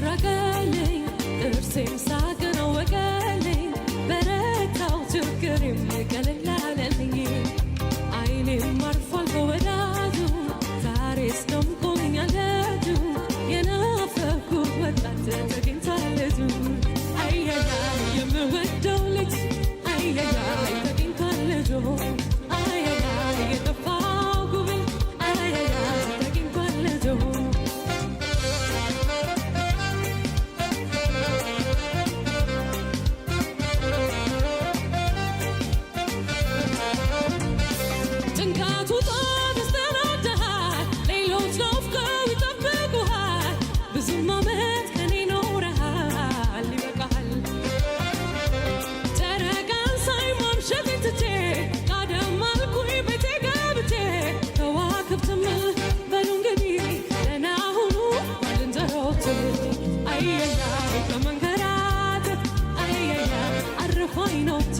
ራቀልኝ ጥርሴም ሳቅ ነው ወቀልኝ በረታው ችግሬም ቀለል አለልኝ አይኔም አርፏል በወዳጁ ዛሬስ ደምቆልኛል ደጁ የናፈኩት ወጣት ተገኝቷል ልጁ አያያ የምወደው ልጅ አያያ ተገኝቷል ልጁ አያያ የጠፋው ጉብል አያያ ተገኝቷል ልጁ ጭንቀቱ ተስተናግደሃል ሌሎች ናፍቀው ይጠብቁሃል ብዙም ዓመት ከኔ ኖረሃል ይበቃሃል ጨረቃን ሳይ ማምሸቴን ትቼ ጋደም አልኩኝ ቤቴ ገብቼ ከዋክብትም በሉ እንግዲህ ደህና ሁኑ ባልንጀሮቼ አየያ ከመንገራገጥ አየያ አረፉ አይኖቼ